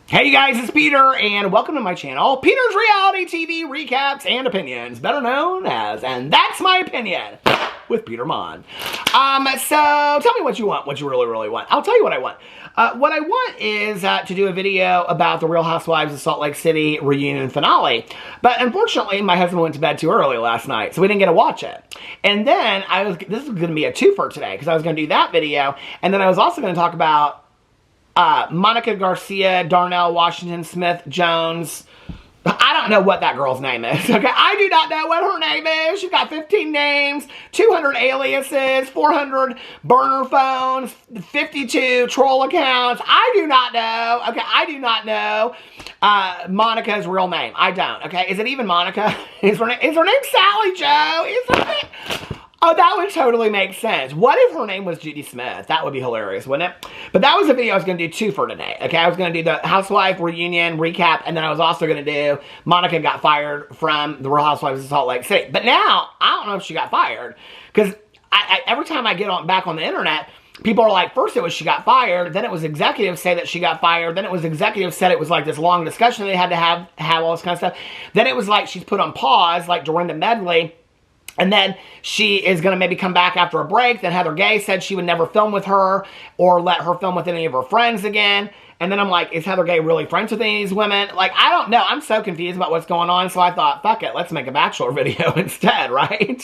Hey you guys, it's Peter, and welcome to my channel, Peter's Reality TV Recaps and Opinions, better known as, and that's my opinion, with Peter Mon. So tell me what you want, what you really want. I'll tell you what I want. What I want is to do a video about the Real Housewives of Salt Lake City reunion finale. But unfortunately, my husband went to bed too early last night, so we didn't get to watch it. And then, this is going to be a twofer today, because I was going to do that video, and then I was also going to talk about Monica Garcia, Darnell Washington Smith Jones. I don't know what that girl's name is. Okay, I do not know what her name is. She's got 15 names, 200 aliases, 400 burner phones, 52 troll accounts. I do not know. Okay, I do not know Monica's real name. I don't. Okay, is it even Monica? Is her name Sally Joe? Is her name? Oh, that would totally make sense. What if her name was Judy Smith? That would be hilarious, wouldn't it? But that was the video I was going to do two for today. Okay, I was going to do the Housewife reunion recap, and then I was also going to do Monica got fired from the Real Housewives of Salt Lake City. But now, I don't know if she got fired, because every time I get back on the internet, people are like, first it was she got fired, then it was executives say that she got fired, then it was executives said it was like this long discussion they had to have all this kind of stuff. Then it was like she's put on pause, like Dorinda Medley. And then she is going to maybe come back after a break. Then Heather Gay said she would never film with her or let her film with any of her friends again. And then I'm like, is Heather Gay really friends with any of these women? Like, I don't know. I'm so confused about what's going on. So I thought, fuck it. Let's make a Bachelor video instead, right?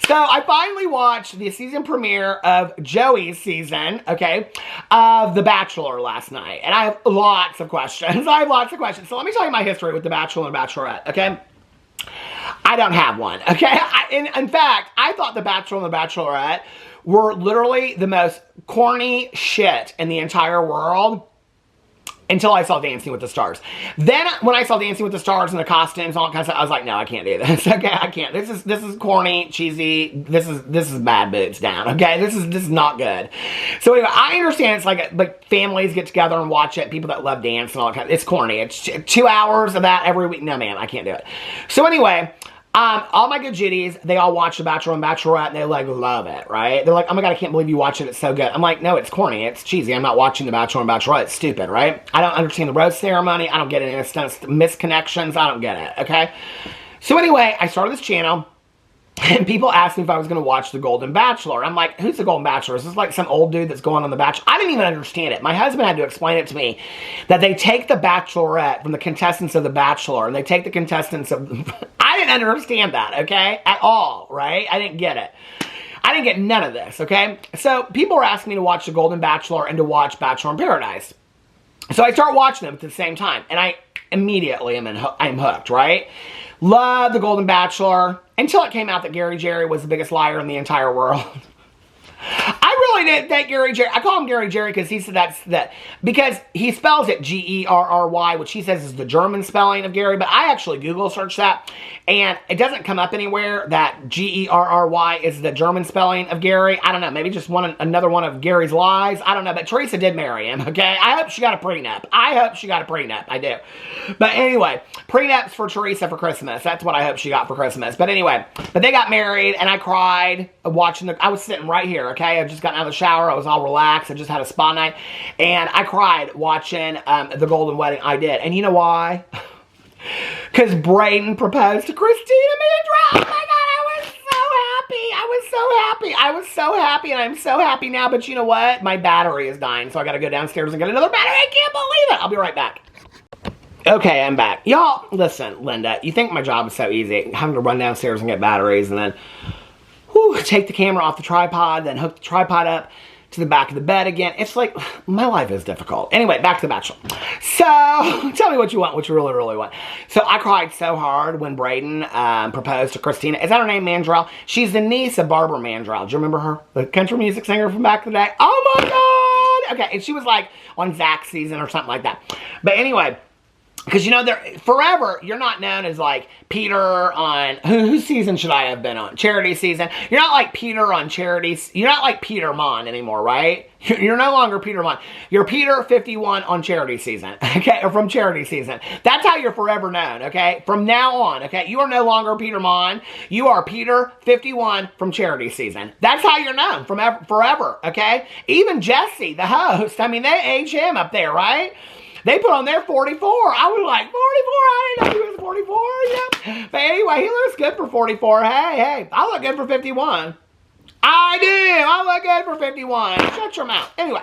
So I finally watched the season premiere of Joey's season, okay, of The Bachelor last night. And I have lots of questions. So let me tell you my history with The Bachelor and Bachelorette, okay? I don't have one, okay? In fact, I thought The Bachelor and The Bachelorette were literally the most corny shit in the entire world until I saw Dancing with the Stars. Then, when I saw Dancing with the Stars and the costumes and all that kind of stuff, I was like, no, I can't do this, okay? I can't. This is corny, cheesy. This is bad boobs down, okay? This is not good. So anyway, I understand it's like families get together and watch it, people that love dance and all that kind of, it's corny. It's 2 hours of that every week. No, man, I can't do it. So anyway, all my good Judies, they all watch The Bachelor and Bachelorette, and they, like, love it, right? They're like, oh my God, I can't believe you watch it, it's so good. I'm like, no, it's corny, it's cheesy, I'm not watching The Bachelor and Bachelorette, it's stupid, right? I don't understand the rose ceremony, I don't get any misconnections, I don't get it, okay? So anyway, I started this channel, and people asked me if I was going to watch The Golden Bachelor. I'm like, who's The Golden Bachelor? Is this like some old dude that's going on The Bachelor? I didn't even understand it. My husband had to explain it to me, that they take the Bachelorette from the contestants of The Bachelor, and they take the contestants of... I didn't understand that, okay? At all, right? I didn't get it. I didn't get none of this, okay? So people were asking me to watch The Golden Bachelor and to watch Bachelor in Paradise. So I start watching them at the same time, and I immediately I'm hooked, right? Love The Golden Bachelor, until it came out that Gary Jerry was the biggest liar in the entire world. I really didn't think Gary Jerry, I call him Gary Jerry because he said because he spells it G-E-R-R-Y, which he says is the German spelling of Gary, but I actually Google searched that, and it doesn't come up anywhere that G-E-R-R-Y is the German spelling of Gary. I don't know, maybe just another one of Gary's lies, I don't know, but Teresa did marry him, okay? I hope she got a prenup. I do. But anyway, prenups for Teresa for Christmas. That's what I hope she got for Christmas. But anyway, but they got married, and I cried watching I was sitting right here, okay? I've just gotten out of the shower. I was all relaxed. I just had a spa night. And I cried watching The Golden Wedding. I did. And you know why? Because Brayden proposed to Christina Mandrell. Oh my God, I was so happy. And I'm so happy now. But you know what? My battery is dying. So I got to go downstairs and get another battery. I can't believe it. I'll be right back. Okay, I'm back. Y'all, listen, Linda, you think my job is so easy. Having to run downstairs and get batteries and then take the camera off the tripod, then hook the tripod up to the back of the bed again. It's like, my life is difficult. Anyway, back to The Bachelor. So, tell me what you want, what you really want. So, I cried so hard when Brayden proposed to Christina. Is that her name, Mandrell? She's the niece of Barbara Mandrell. Do you remember her? The country music singer from back in the day? Oh my God! Okay, and she was like on Zach's season or something like that. But anyway... Because, you know, forever, you're not known as, like, Peter on... Whose season should I have been on? Charity season. You're not like Peter on Charity... You're not like Peter Mon anymore, right? You're no longer Peter Mon. You're Peter 51 on Charity season, okay? Or from Charity season. That's how you're forever known, okay? From now on, okay? You are no longer Peter Mon. You are Peter 51 from Charity season. That's how you're known forever, okay? Even Jesse, the host, I mean, they age him up there, right? They put on their 44. I was like, 44? I didn't know he was 44. Yeah. But anyway, he looks good for 44. Hey, I look good for 51. I do. I look good for 51. Shut your mouth. Anyway,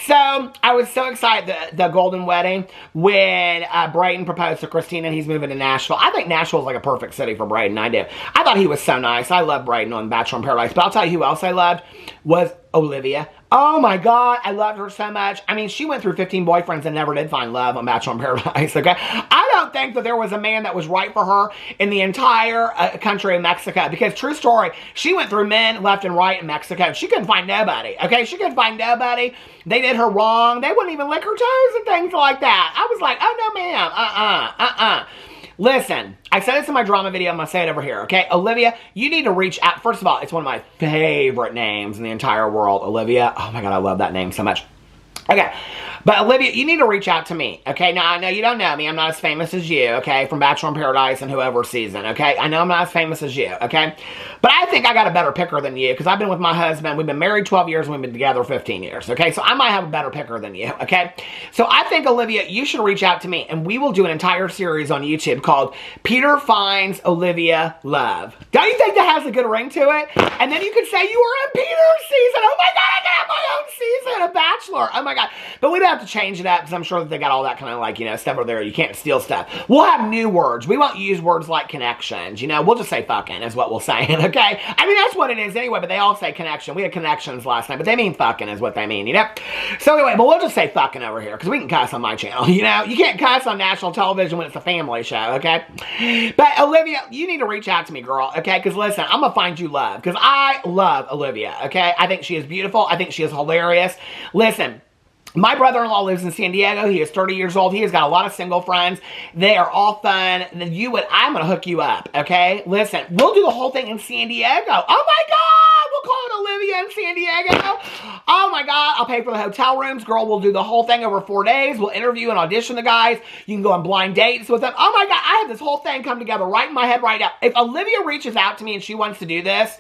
so I was so excited the golden wedding when Brayden proposed to Christina and he's moving to Nashville. I think Nashville is like a perfect city for Brayden. I do. I thought he was so nice. I love Brayden on Bachelor in Paradise. But I'll tell you who else I loved was Olivia. Oh my God, I loved her so much. I mean, she went through 15 boyfriends and never did find love on Bachelor in Paradise, okay? I don't think that there was a man that was right for her in the entire country of Mexico because, true story, she went through men left and right in Mexico. She couldn't find nobody, okay? She couldn't find nobody. They did her wrong. They wouldn't even lick her toes and things like that. I was like, oh no ma'am, Listen, I said this in my drama video, I'm going to say it over here, okay? Olivia, you need to reach out. First of all, it's one of my favorite names in the entire world, Olivia. Oh my God, I love that name so much. Okay, but Olivia, you need to reach out to me, okay? Now, I know you don't know me. I'm not as famous as you, okay? From Bachelor in Paradise and whoever season, okay? I know I'm not as famous as you, okay? But I think I got a better picker than you because I've been with my husband. We've been married 12 years and we've been together 15 years, okay? So I might have a better picker than you, okay? So I think, Olivia, you should reach out to me and we will do an entire series on YouTube called Peter Finds Olivia Love. Don't you think that has a good ring to it? And then you could say you were in Peter's season. Oh my God, I can have my own season of Bachelor. Oh my God. But we'd have to change it up because I'm sure that they got all that kind of like, you know, stuff over there. You can't steal stuff. We'll have new words. We won't use words like connections. You know, we'll just say fucking is what we'll say. Okay? I mean, that's what it is anyway, but they all say connection. We had connections last night, but they mean fucking is what they mean, you know? So anyway, but we'll just say fucking over here because we can cuss on my channel, you know? You can't cuss on national television when it's a family show, okay? But Olivia, you need to reach out to me, girl, okay? Because listen, I'm going to find you love because I love Olivia, okay? I think she is beautiful. I think she is hilarious. Listen, my brother-in-law lives in San Diego. He is 30 years old. He has got a lot of single friends. They are all fun. I'm going to hook you up, okay? Listen, we'll do the whole thing in San Diego. Oh my God, we'll call it Olivia in San Diego. Oh my God, I'll pay for the hotel rooms. Girl, we'll do the whole thing over 4 days. We'll interview and audition the guys. You can go on blind dates with them. Oh my God, I have this whole thing come together right in my head right now. If Olivia reaches out to me and she wants to do this,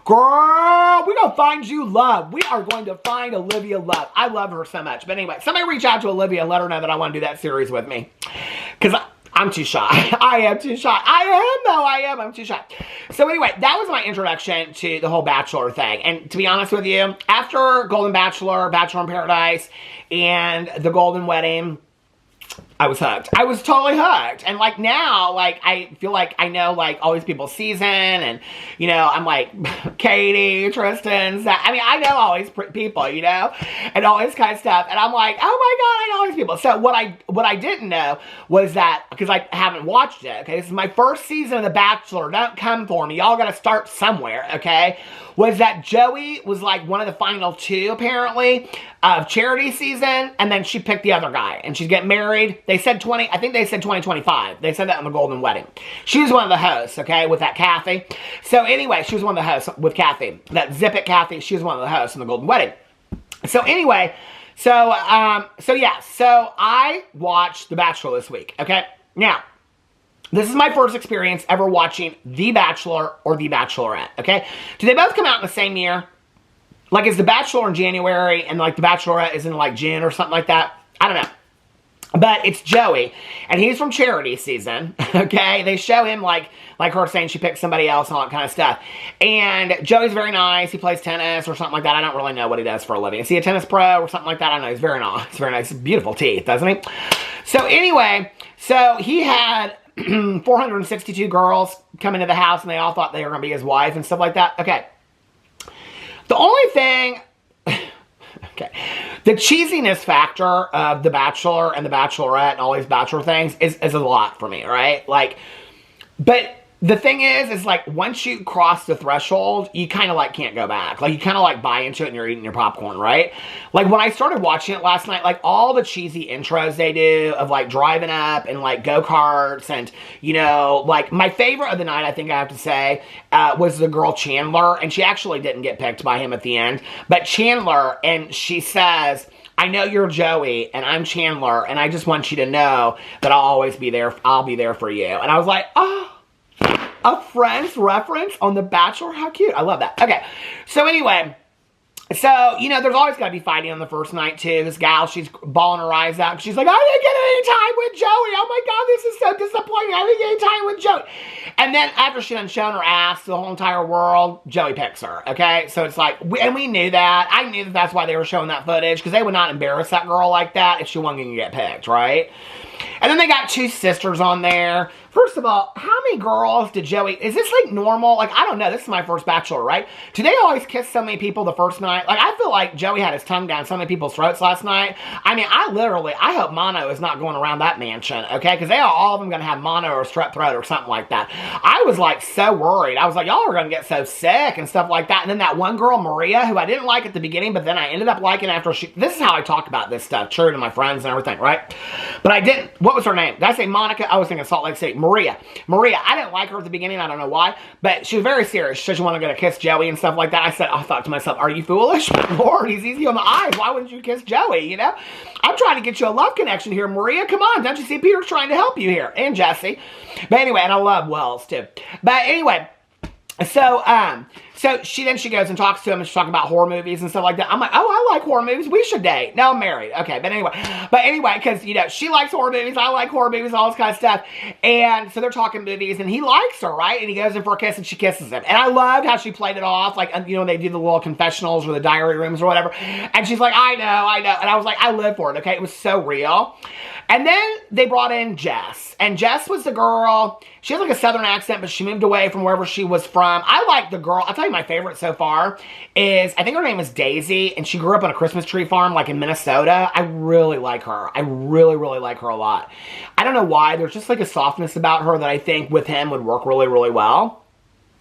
girl, we're going to find you love. We are going to find Olivia love. I love her so much. But anyway, somebody reach out to Olivia and let her know that I want to do that series with me. Because I'm too shy. I am too shy. I'm too shy. So anyway, that was my introduction to the whole Bachelor thing. And to be honest with you, after Golden Bachelor, Bachelor in Paradise, and the Golden Wedding, I was hooked. I was totally hooked. And like now, like I feel like I know like all these people's season and, you know, I'm like Katie, Tristan, Zach. I mean, I know all these people, you know, and all this kind of stuff. And I'm like, oh my God, I know all these people. So what I didn't know was that, because I haven't watched it, okay, this is my first season of The Bachelor. Don't come for me. Y'all got to start somewhere, okay? Was that Joey was like one of the final two, apparently, of Charity season, and then she picked the other guy, and she's getting married. They said I think they said 2025. They said that on the Golden Wedding. She was one of the hosts, okay, with that Kathy. So anyway, she was one of the hosts with Kathy. That Zip It Kathy, she was one of the hosts in the Golden Wedding. So anyway, so I watched The Bachelor this week, okay? Now, this is my first experience ever watching The Bachelor or The Bachelorette, okay? Do they both come out in the same year? Like, is The Bachelor in January and, like, The Bachelorette is in, like, June or something like that? I don't know. But it's Joey, and he's from Charity season, okay? They show him, like her saying she picked somebody else and all that kind of stuff. And Joey's very nice. He plays tennis or something like that. I don't really know what he does for a living. Is he a tennis pro or something like that? I don't know. He's very nice. Very nice. Beautiful teeth, doesn't he? So anyway, so he had 462 girls come into the house, and they all thought they were going to be his wife and stuff like that. Okay. The only thing... Okay. The cheesiness factor of The Bachelor and The Bachelorette and all these Bachelor things is a lot for me, right? Like, but the thing is like, once you cross the threshold, you kind of like can't go back. Like, you kind of like buy into it and you're eating your popcorn, right? Like, when I started watching it last night, like, all the cheesy intros they do of like driving up and like go-karts and, you know, like, my favorite of the night, I think I have to say, was the girl Chandler, and she actually didn't get picked by him at the end, but Chandler, and she says, I know you're Joey, and I'm Chandler, and I just want you to know that I'll always be there. I'll be there for you. And I was like, oh, a Friends reference on The Bachelor? How cute. I love that. Okay. So anyway, So, you know, there's always got to be fighting on the first night, too. This gal, she's bawling her eyes out. She's like, I didn't get any time with Joey. Oh, my God, this is so disappointing. I didn't get any time with Joey. And then after she done shown her ass to the whole entire world, Joey picks her, okay? So it's like, and we knew that. I knew that that's why they were showing that footage, because they would not embarrass that girl like that if she wasn't going to get picked, right? And then they got two sisters on there. First of all, how many girls did Joey... Is this, like, normal? Like, I don't know. This is my first Bachelor, right? Do they always kiss so many people the first night? Like, I feel like Joey had his tongue down so many people's throats last night. I mean, I hope mono is not going around that mansion, okay? Because they are all of them going to have mono or strep throat or something like that. I was, like, so worried. I was like, y'all are going to get so sick and stuff like that. And then that one girl, Maria, who I didn't like at the beginning, but then I ended up liking after she... This is how I talk about this stuff, true, to my friends and everything, right? But I didn't... What was her name? Did I say Monica? I was thinking Salt Lake City. Maria, I didn't like her at the beginning. I don't know why. But she was very serious. She said she wanted to go to kiss Joey and stuff like that. I thought to myself, are you foolish? Lord, he's easy on the eyes. Why wouldn't you kiss Joey, you know? I'm trying to get you a love connection here, Maria. Come on. Don't you see Peter's trying to help you here? And Jesse. But anyway, and I love Wells, too. But anyway... So she goes and talks to him and she's talking about horror movies and stuff like that. I'm like, oh, I like horror movies. We should date. Now I'm married. Okay, but anyway, because, you know, she likes horror movies. I like horror movies, all this kind of stuff. And so they're talking movies and he likes her, right? And he goes in for a kiss and she kisses him. And I loved how she played it off. Like, you know, they do the little confessionals or the diary rooms or whatever. And she's like, I know. And I was like, I live for it, okay? It was so real. And then they brought in Jess. And Jess was the girl. She has like a southern accent, but she moved away from wherever she was from. I like the girl. I'll tell you my favorite so far is, I think her name is Daisy, and she grew up on a Christmas tree farm like in Minnesota. I really like her. I really, really like her a lot. I don't know why. There's just like a softness about her that I think with him would work really, really well.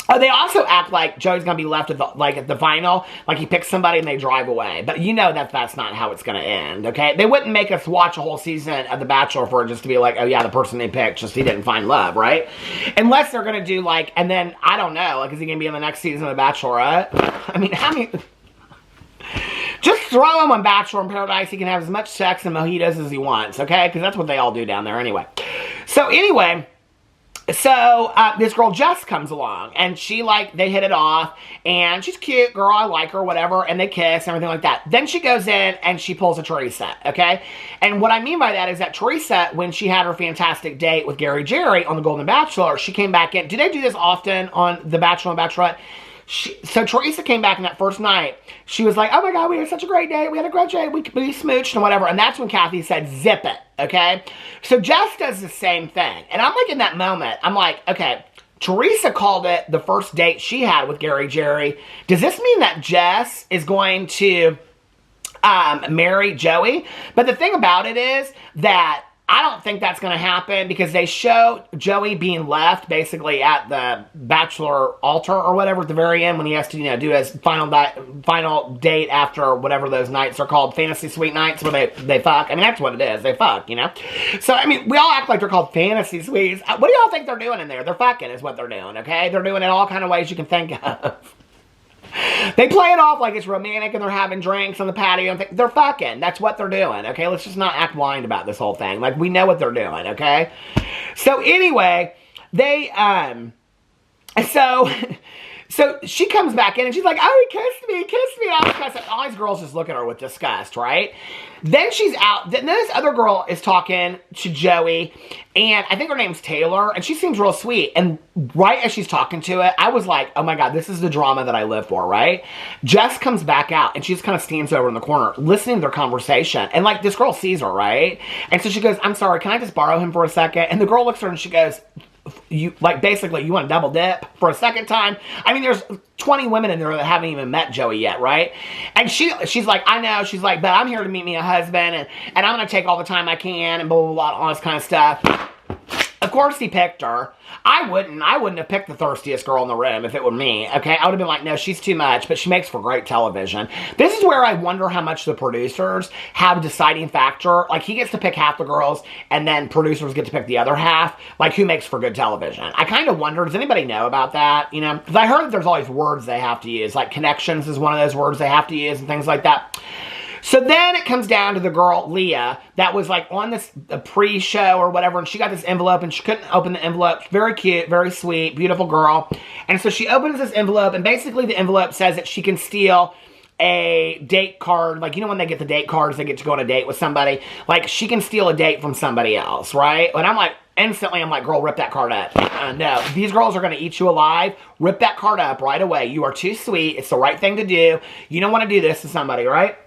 Oh, they also act like Joey's going to be left at the final, like he picks somebody and they drive away. But you know that that's not how it's going to end, okay? They wouldn't make us watch a whole season of The Bachelor for it just to be like, oh yeah, the person they picked, just he didn't find love, right? Unless they're going to do like, and then, I don't know, like is he going to be in the next season of The Bachelorette? I mean, how many... Just throw him on Bachelor in Paradise. He can have as much sex and mojitos as he wants, okay? Because that's what they all do down there anyway. So anyway... So, this girl Jess comes along, and she, like, they hit it off, and she's cute, girl, I like her, whatever, and they kiss, and everything like that. Then she goes in, and she pulls a Teresa, okay? And what I mean by that is that Teresa, when she had her fantastic date with Gary Jerry on The Golden Bachelor, she came back in. Do they do this often on The Bachelor and Bachelorette? So Teresa came back in that first night. She was like, oh my God, we had such a great day. We had a great day. We smooched and whatever. And that's when Kathy said, zip it, okay? So Jess does the same thing. And I'm like in that moment, I'm like, okay, Teresa called it the first date she had with Gary Jerry. Does this mean that Jess is going to marry Joey? But the thing about it is that I don't think that's going to happen because they show Joey being left basically at the Bachelor altar or whatever at the very end when he has to, you know, do his final date after whatever those nights are called, fantasy suite nights where they fuck. I mean, that's what it is. They fuck, you know? So, I mean, we all act like they're called fantasy suites. What do y'all think they're doing in there? They're fucking is what they're doing, okay? They're doing it all kind of ways you can think of. They play it off like it's romantic and they're having drinks on the patio and they're fucking. That's what they're doing, okay? Let's just not act blind about this whole thing. Like, we know what they're doing, okay? So, anyway, they, So she comes back in and she's like, oh, he kissed me. All these girls just look at her with disgust, right? Then she's out. Then this other girl is talking to Joey, and I think her name's Taylor, and she seems real sweet. And right as she's talking to it, I was like, oh my God, this is the drama that I live for, right? Jess comes back out, and she just kind of stands over in the corner, listening to their conversation. And like, this girl sees her, right? And so she goes, I'm sorry, can I just borrow him for a second? And the girl looks at her and she goes, basically, you want to double dip for a second time? I mean, there's 20 women in there that haven't even met Joey yet, right? And she's like, I know. She's like, but I'm here to meet me a husband, and I'm going to take all the time I can, and blah, blah, blah, all this kind of stuff. Of course he picked her. I wouldn't have picked the thirstiest girl in the room if it were me, okay? I would have been like, no, she's too much, but she makes for great television. This is where I wonder how much the producers have a deciding factor. Like, he gets to pick half the girls, and then producers get to pick the other half. Like, who makes for good television? I kind of wonder, does anybody know about that? You know, because I heard that there's all these words they have to use. Like, connections is one of those words they have to use and things like that. So then it comes down to the girl, Leah, that was like on this pre-show or whatever, and she got this envelope, and she couldn't open the envelope. Very cute, very sweet, beautiful girl. And so she opens this envelope, and basically the envelope says that she can steal a date card, like, you know when they get the date cards, they get to go on a date with somebody, like, she can steal a date from somebody else, right? And I'm like, instantly, I'm like, girl, rip that card up. No, these girls are going to eat you alive. Rip that card up right away. You are too sweet. It's the right thing to do. You don't want to do this to somebody, right?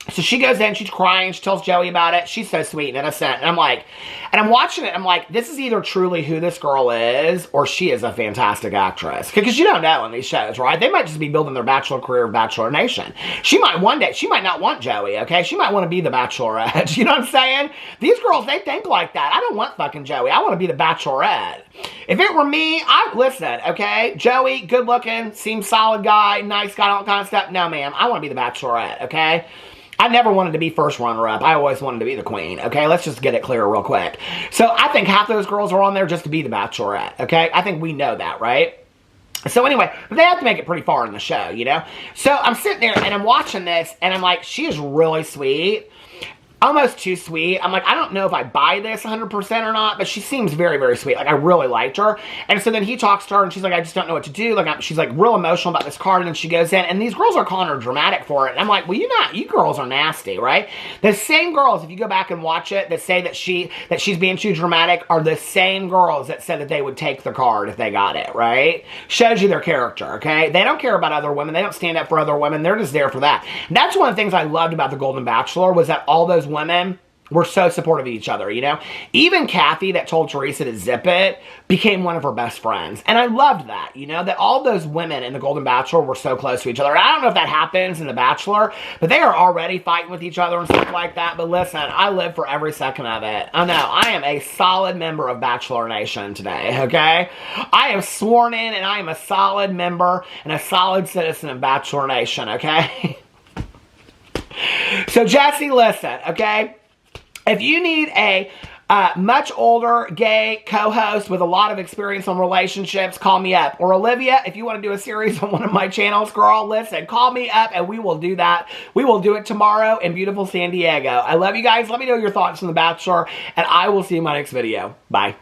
So she goes in, she's crying, she tells Joey about it. She's so sweet and innocent. And I'm like, and I'm watching it, I'm like, this is either truly who this girl is, or she is a fantastic actress. Because you don't know in these shows, right? They might just be building their Bachelor career of Bachelor Nation. She might one day, she might not want Joey, okay? She might want to be the Bachelorette. You know what I'm saying? These girls, they think like that. I don't want fucking Joey. I want to be the Bachelorette. If it were me, I'd listen, okay? Joey, good looking, seems solid guy, nice guy, all kind of stuff. No, ma'am, I want to be the Bachelorette, okay? I never wanted to be first runner-up. I always wanted to be the queen, okay? Let's just get it clear real quick. So I think half those girls are on there just to be the Bachelorette, okay? I think we know that, right? So anyway, they have to make it pretty far in the show, you know? So I'm sitting there and I'm watching this and I'm like, she is really sweet. Almost too sweet. I'm like, I don't know if I buy this 100% or not, but she seems very, very sweet. Like, I really liked her. And so then he talks to her, and she's like, I just don't know what to do. Like, she's like real emotional about this card, and then she goes in, and these girls are calling her dramatic for it. And I'm like, well, you girls are nasty, right? The same girls, if you go back and watch it, that say that she's being too dramatic are the same girls that said that they would take the card if they got it, right? Shows you their character, okay? They don't care about other women. They don't stand up for other women. They're just there for that. And that's one of the things I loved about The Golden Bachelor was that all those women were so supportive of each other, you know? Even Kathy, that told Teresa to zip it, became one of her best friends. And I loved that, you know? That all those women in The Golden Bachelor were so close to each other. And I don't know if that happens in The Bachelor, but they are already fighting with each other and stuff like that. But listen, I live for every second of it. I know, I am a solid member of Bachelor Nation today, okay? I am sworn in, and I am a solid member and a solid citizen of Bachelor Nation, okay? So, Jesse, listen, okay? If you need a much older gay co-host with a lot of experience on relationships, call me up. Or Olivia, if you want to do a series on one of my channels, girl, listen, call me up and we will do that. We will do it tomorrow in beautiful San Diego. I love you guys. Let me know your thoughts on The Bachelor, and I will see you in my next video. Bye.